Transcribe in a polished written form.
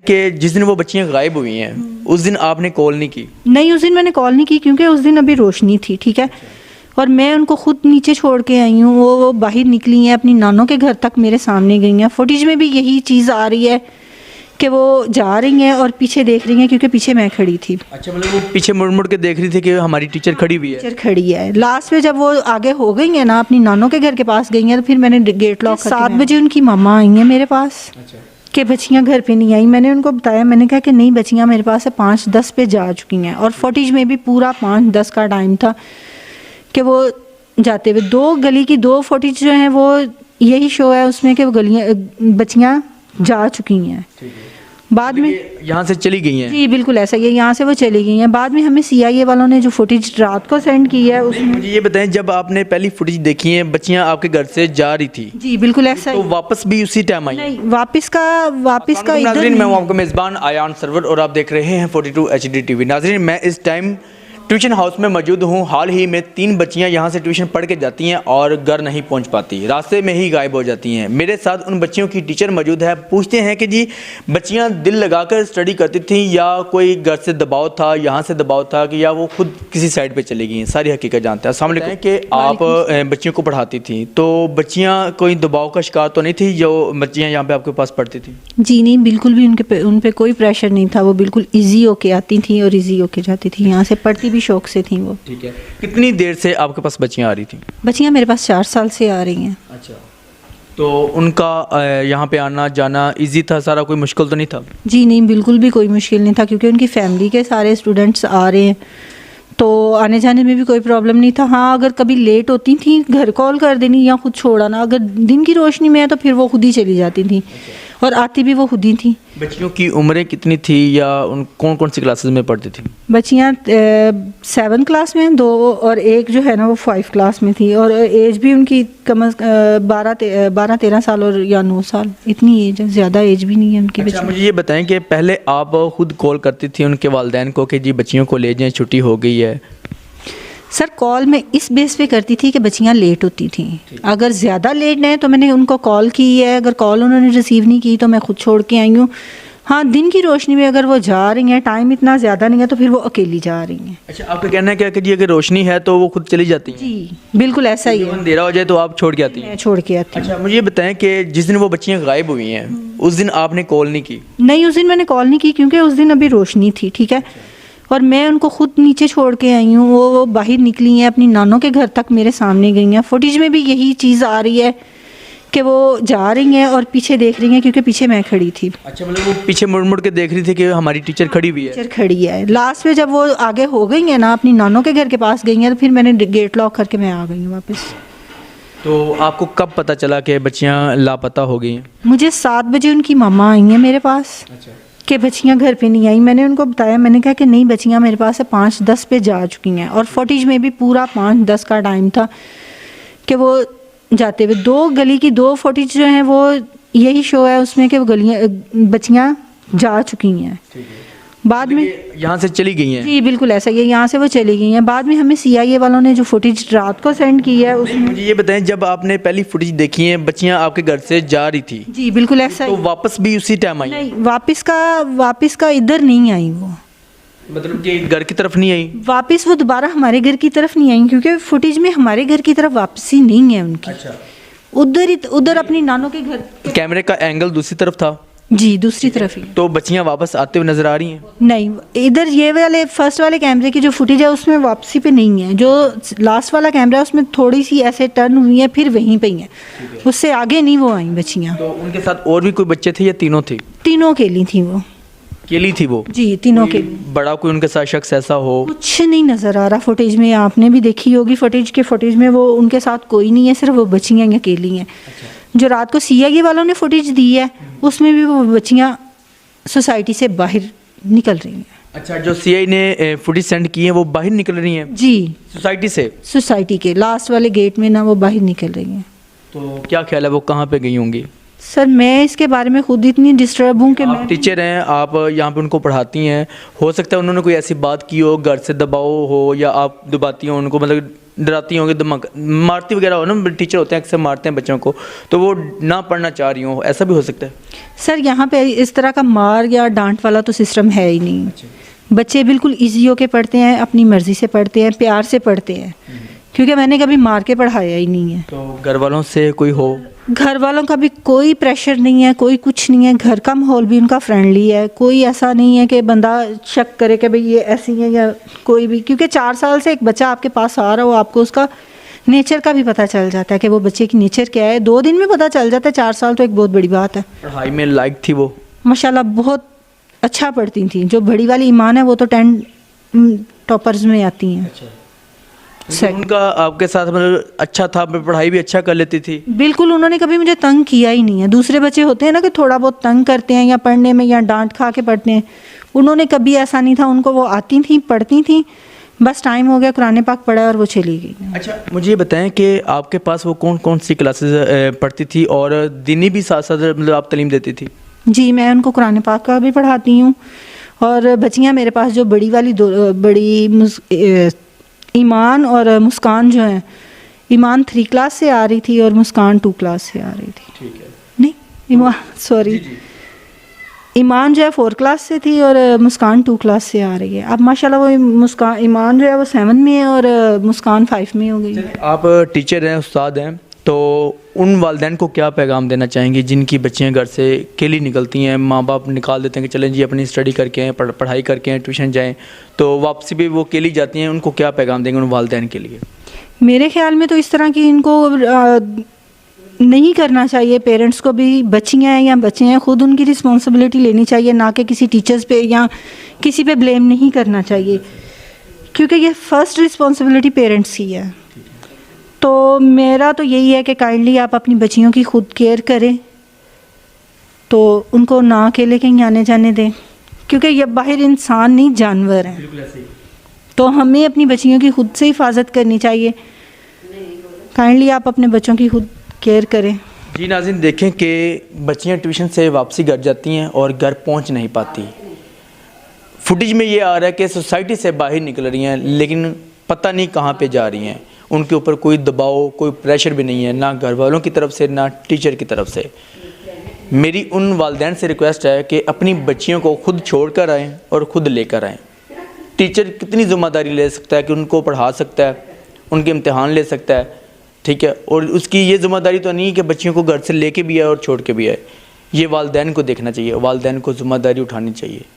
کہ جس دن وہ بچیاں غائب ہوئی ہیں اس دن آپ نے کال نہیں کی؟ نہیں، اس دن میں نے کال نہیں کی کیونکہ اس دن ابھی روشنی تھی، ٹھیک ہے، اور میں ان کو خود نیچے چھوڑ کے آئی ہوں. وہ باہر نکلی ہیں، اپنی نانوں کے گھر تک میرے سامنے گئی ہیں. فوٹیج میں بھی یہی چیز آ رہی ہے کہ وہ جا رہی ہیں اور پیچھے دیکھ رہی ہیں کیونکہ پیچھے میں کھڑی تھی. اچھا، مطلب وہ پیچھے مڑ مڑ کے دیکھ رہی تھی کہ ہماری ٹیچر کھڑی ہوئی ہے. ٹیچر کھڑی ہے. لاسٹ میں جب وہ آگے ہو گئی ہیں نا، اپنی نانوں کے گھر کے پاس گئی ہیں، تو پھر میں نے گیٹ لاک 7 بجے ان کی ماما آئی ہیں میرے پاس کہ بچیاں گھر پہ نہیں آئی. میں نے ان کو بتایا، میں نے کہا کہ نہیں، بچیاں میرے پاس 5:10 پہ جا چکی ہیں، اور فوٹیج میں بھی پورا 5:10 کا ٹائم تھا کہ وہ جاتے ہوئے. 2 گلی کی 2 فوٹیج جو ہیں وہ یہی شو ہے اس میں کہ وہ بچیاں جا چکی ہیں. بعد میں یہاں سے چلی گئی ہیں. جی بالکل ایسا ہی ہے، یہاں سے وہ چلی گئی ہیں. بعد میں ہمیں CIA والوں نے جو فوٹیج رات کو سینڈ کی ہے اس میں مجھے یہ بتائیں، جب آپ نے پہلی فوٹیج دیکھی ہے بچیاں آپ کے گھر سے جا رہی تھی، جی بالکل ایسا ہی. تو واپس بھی اسی ٹائم آئی؟ نہیں، واپس کا ناظرین، میں ہوں آپ کا میزبان ایان سرور اور آپ دیکھ رہے ہیں 42 HD TV. ناظرین، میں اس ٹائم ٹیوشن ہاؤس میں موجود ہوں. حال ہی میں 3 بچیاں یہاں سے ٹیوشن پڑھ کے جاتی ہیں اور گھر نہیں پہنچ پاتی، راستے میں ہی غائب ہو جاتی ہیں. میرے ساتھ ان بچیوں کی ٹیچر موجود ہے. پوچھتے ہیں کہ جی بچیاں دل لگا کر اسٹڈی کرتی تھیں یا کوئی گھر سے دباؤ تھا، یہاں سے دباؤ تھا، کہ یا وہ خود کسی سائڈ پہ چلی گئی ہیں؟ ساری حقیقت جانتے ہیں. السلام علیکم. کہ آپ بچیوں کو پڑھاتی تھیں، تو بچیاں کوئی دباؤ کا شکار تو نہیں تھی جو بچیاں یہاں پہ آپ کے پاس پڑھتی تھیں؟ جی نہیں، بالکل بھی ان پہ کوئی پریشر نہیں تھا. وہ بالکل ایزی ہو کے آتی تھیں اور ایزی ہو کے جاتی تھیں. یہاں سے پڑھتی بھی شوق سے تھیں وہ. ٹھیک ہے. کتنی دیر سے آپ کے پاس بچیاں آ رہی تھیں؟ بچیاں میرے پاس 4 سال سے آ رہی ہیں. اچھا، تو ان کا یہاں پہ آنا جانا ایزی تھا سارا؟ کوئی مشکل تو نہیں تھا؟ جی نہیں، بالکل بھی کوئی مشکل نہیں تھا کیونکہ ان کی فیملی کے سارے اسٹوڈنٹس آ رہے ہیں، تو آنے جانے میں بھی کوئی پرابلم نہیں تھا. ہاں، اگر کبھی لیٹ ہوتی تھیں گھر کال کر دینی یا خود چھوڑ آنا. اگر دن کی روشنی میں ہے تو پھر وہ خود ہی چلی جاتی تھیں اور آتی بھی وہ خود ہی تھیں. بچیوں کی عمریں کتنی تھی یا ان کون کون سی کلاسز میں پڑھتی تھیں؟ بچیاں 7 کلاس میں، 2 اور ایک جو ہے نا وہ 5 کلاس میں تھی، اور ایج بھی ان کی کم از 12-13 سال اور یا 9 سال، اتنی ایج ہے، زیادہ ایج بھی نہیں ہے ان کی. اچھا، مجھے یہ بتائیں کہ پہلے آپ خود کال کرتی تھی ان کے والدین کو کہ جی بچیوں کو لے جائیں، چھٹی ہو گئی ہے؟ سر کال میں اس بیس پہ کرتی تھی کہ بچیاں لیٹ ہوتی تھیں. اگر زیادہ لیٹ ہیں تو میں نے ان کو کال کی ہے. اگر کال انہوں نے ریسیو نہیں کی تو میں خود چھوڑ کے آئی ہوں. ہاں، دن کی روشنی میں اگر وہ جا رہی ہیں، ٹائم اتنا زیادہ نہیں ہے، تو پھر وہ اکیلی جا رہی ہیں. اچھا، آپ کا کہنا ہے کہ جی اگر روشنی ہے تو وہ خود چلی جاتی ہیں؟ جی بالکل ایسا ہی ہے. اندھیرا ہو جائے تو آپ چھوڑ کے آتی ہیں؟ میں چھوڑ کے آتی ہوں. اچھا، مجھے یہ بتائیں کہ جس دن وہ بچیاں غائب ہوئی ہیں اس دن آپ نے کال نہیں کی؟ نہیں، اس دن میں نے کال نہیں کی کیونکہ اس دن ابھی روشنی تھی، ٹھیک ہے، اور میں ان کو خود نیچے چھوڑ کے آئی ہوں. وہ باہر نکلی ہیں، اپنی نانوں کے گھر تک میرے سامنے گئی ہیں. فوٹیج میں بھی یہی چیز آ رہی ہے کہ وہ جا رہی ہیں اور پیچھے دیکھ رہی ہیں کیونکہ پیچھے میں کھڑی تھی. اچھا، مطلب وہ پیچھے مڑ مڑ کے دیکھ رہی تھی کہ ہماری ٹیچر کھڑی ہوئی ہے. ٹیچر کھڑی ہے. لاسٹ میں جب وہ آگے ہو گئی ہیں نا، اپنی نانوں کے گھر کے پاس گئی ہیں، تو پھر میں نے گیٹ لاک کر کے میں آ گئی ہوں واپس. تو آپ کو کب پتہ چلا کہ بچیاں لاپتہ ہو گئی ہیں؟ مجھے 7 بجے ان کی ماما آئی ہیں میرے پاس کہ بچیاں گھر پہ نہیں آئی. میں نے ان کو بتایا، میں نے کہا کہ نہیں، بچیاں میرے پاس 5:10 پہ جا چکی ہیں، اور فوٹیج میں بھی پورا 5:10 کا ٹائم تھا کہ وہ جاتے ہوئے. 2 گلی کی 2 فوٹیج جو ہیں وہ یہی شو ہے اس میں کہ وہ بچیاں جا چکی ہیں. بعد میں یہاں سے چلی گئی ہیں؟ جی بالکل ایسا ہی ہے، یہاں سے وہ چلی گئی ہیں. بعد میں ہمیں CIA والوں نے جو فوٹیج رات کو سینڈ کی ہے اس میں. مجھے یہ بتائیں، جب آپ نے پہلی فوٹیج دیکھی ہے بچیاں آپ کے گھر سے جا رہی تھی، جی بالکل ایسا تو واپس بھی اسی ٹائم آئی؟ نہیں، واپس کا ادھر نہیں آئی. وہ مطلب کہ گھر کی طرف نہیں آئی واپس؟ وہ دوبارہ ہمارے گھر کی طرف نہیں آئی کیونکہ فوٹیج میں ہمارے گھر کی طرف واپسی نہیں ہے ان کی. اچھا، ادھر اپنی نانوں کے گھر. کیمرے کا اینگل دوسری طرف تھا؟ جی دوسری طرف ہی. تو بچیاں واپس آتے ہوئے نظر آ رہی ہیں؟ نہیں، ادھر یہ والے فرسٹ والے کیمرے کی جو فوٹیج ہے اس میں واپسی پہ نہیں ہے. جو لاسٹ والا کیمرہ ہے اس میں تھوڑی سی ایسے ٹرن ہوئی ہے، پھر وہیں پہ ہی ہیں، اس سے آگے نہیں وہ آئیں بچیاں. تو ان کے ساتھ اور بھی کوئی بچے تھے یا تینوں تھے؟ تینوں اکیلی تھیں وہ. اکیلی تھی وہ؟ جی تینوں کے. بڑا کوئی ان کے ساتھ شخص ایسا ہو؟ کچھ نہیں نظر آ رہا فوٹیج میں. آپ نے بھی دیکھی ہوگی فوٹیج میں وہ ان کے ساتھ کوئی نہیں ہے، صرف وہ بچیاں اکیلی ہیں. جو رات کو CIA والوں نے فوٹیج دی ہے اس میں بھی وہ بچیاں سوسائٹی سے باہر نکل رہی ہیں. اچھا، جو CIA نے فوٹیج سینڈ کی ہیں وہ باہر نکل رہی ہیں؟ جی سوسائٹی سے؟ سوسائٹی کے لاسٹ والے گیٹ میں نا وہ باہر نکل رہی ہیں. تو کیا خیال ہے وہ کہاں پہ گئی ہوں گی؟ سر میں اس کے بارے میں خود اتنی ڈسٹرب ہوں کہ آپ ٹیچر ہیں، آپ یہاں پہ ان کو پڑھاتی ہیں، ہو سکتا ہے انہوں نے کوئی ایسی بات کی ہو، گھر سے دباؤ ہو یا آپ دباتی ہوں ان کو، مطلب ڈراتی ہوں گی, دماغ مارتی وغیرہ ہو نا, ٹیچر ہوتے ہیں اکثر مارتے ہیں بچوں کو, تو وہ نہ پڑھنا چاہ رہی ہوں, ایسا بھی ہو سکتا ہے؟ سر یہاں پہ اس طرح کا مار یا ڈانٹ والا تو سسٹم ہے ہی نہیں. بچے بالکل ایزی ہو کے پڑھتے ہیں, اپنی مرضی سے پڑھتے ہیں, پیار سے پڑھتے ہیں, کیونکہ میں نے کبھی مار کے پڑھایا ہی نہیں ہے. تو گھر والوں سے کوئی ہو؟ گھر والوں کا بھی کوئی پریشر نہیں ہے, کوئی کچھ نہیں ہے. گھر کا ماحول بھی ان کا فرینڈلی ہے, کوئی ایسا نہیں ہے کہ بندہ شک کرے کہ بھئی یہ ایسی ہے یا کوئی بھی, کیونکہ 4 سال سے ایک بچہ آپ کے پاس آ رہا ہو, آپ کو اس کا نیچر کا بھی پتہ چل جاتا ہے کہ وہ بچے کی نیچر کیا ہے. 2 دن میں پتہ چل جاتا ہے, 4 سال تو ایک بہت بڑی بات ہے. پڑھائی میں لائق تھی وہ؟ ماشاءاللہ بہت اچھا پڑھتی تھیں. جو بڑی والی ایمان ہے وہ تو 10 ٹاپرز میں آتی ہیں. ان کا آپ کے ساتھ مطلب اچھا تھا, پڑھائی بھی اچھا کر لیتی تھی؟ بالکل, انہوں نے کبھی مجھے تنگ کیا ہی نہیں ہے. دوسرے بچے ہوتے ہیں نا کہ تھوڑا بہت تنگ کرتے ہیں یا پڑھنے میں یا ڈانٹ کھا کے پڑھتے ہیں, انہوں نے کبھی ایسا نہیں تھا. ان کو وہ آتی تھیں, پڑھتی تھیں, بس ٹائم ہو گیا قرآن پاک پڑھا اور وہ چلی گئی. اچھا مجھے یہ بتائیں کہ آپ کے پاس وہ کون کون سی کلاسز پڑھتی تھی اور دینی بھی ساتھ ساتھ مطلب آپ تعلیم دیتی تھی؟ جی میں ان کو قرآن پاک کا بھی پڑھاتی ہوں, اور بچیاں میرے پاس جو بڑی والی بڑی ایمان اور مسکان جو ہیں, ایمان 3 کلاس سے آ رہی تھی اور مسکان 2 کلاس سے آ رہی تھی. ٹھیک ہے, نہیں ایمان سوری, ایمان جو ہے 4 کلاس سے تھی اور مسکان 2 کلاس سے آ رہی ہے. اب ماشاءاللہ وہ مسکان ایمان جو ہے وہ 7 میں ہے اور مسکان 5 میں ہو گئی. آپ ٹیچر ہیں, استاد ہیں, تو ان والدین کو کیا پیغام دینا چاہیں گے جن کی بچیاں گھر سے اکیلی نکلتی ہیں, ماں باپ نکال دیتے ہیں کہ چلیں جی اپنی اسٹڈی کر کے آئیں, پڑھائی کر کے آئیں, ٹیوشن جائیں, تو واپسی بھی وہ اکیلی جاتی ہیں, ان کو کیا پیغام دیں گے ان والدین کے لیے؟ میرے خیال میں تو اس طرح کی ان کو نہیں کرنا چاہیے. پیرنٹس کو بھی, بچیاں ہیں یا بچے ہیں, خود ان کی رسپانسبلٹی لینی چاہیے, نہ کہ کسی ٹیچرز پہ یا کسی پہ بلیم نہیں کرنا چاہیے, کیونکہ یہ فرسٹ رسپانسبلٹی پیرنٹس کی ہے. تو میرا تو یہی ہے کہ کائنڈلی آپ اپنی بچیوں کی خود کیئر کریں, تو ان کو نہ اکیلے کہیں آنے جانے دیں, کیونکہ یہ باہر انسان نہیں جانور ہیں. تو ہمیں اپنی بچیوں کی خود سے حفاظت کرنی چاہیے. کائنڈلی آپ اپنے بچوں کی خود کیئر کریں. جی ناظرین, دیکھیں کہ بچیاں ٹیوشن سے واپسی گھر جاتی ہیں اور گھر پہنچ نہیں پاتی. فوٹیج میں یہ آ رہا ہے کہ سوسائٹی سے باہر نکل رہی ہیں لیکن پتہ نہیں کہاں پہ جا رہی ہیں. ان کے اوپر کوئی دباؤ, کوئی پریشر بھی نہیں ہے, نہ گھر والوں کی طرف سے نہ ٹیچر کی طرف سے. میری ان والدین سے ریکویسٹ ہے کہ اپنی بچیوں کو خود چھوڑ کر آئیں اور خود لے کر آئیں. ٹیچر کتنی ذمہ داری لے سکتا ہے کہ ان کو پڑھا سکتا ہے, ان کے امتحان لے سکتا ہے, ٹھیک ہے, اور اس کی یہ ذمہ داری تو نہیں کہ بچیوں کو گھر سے لے کے بھی آئے اور چھوڑ کے بھی آئے. یہ والدین کو دیکھنا چاہیے, والدین کو ذمہ داری اٹھانی چاہیے.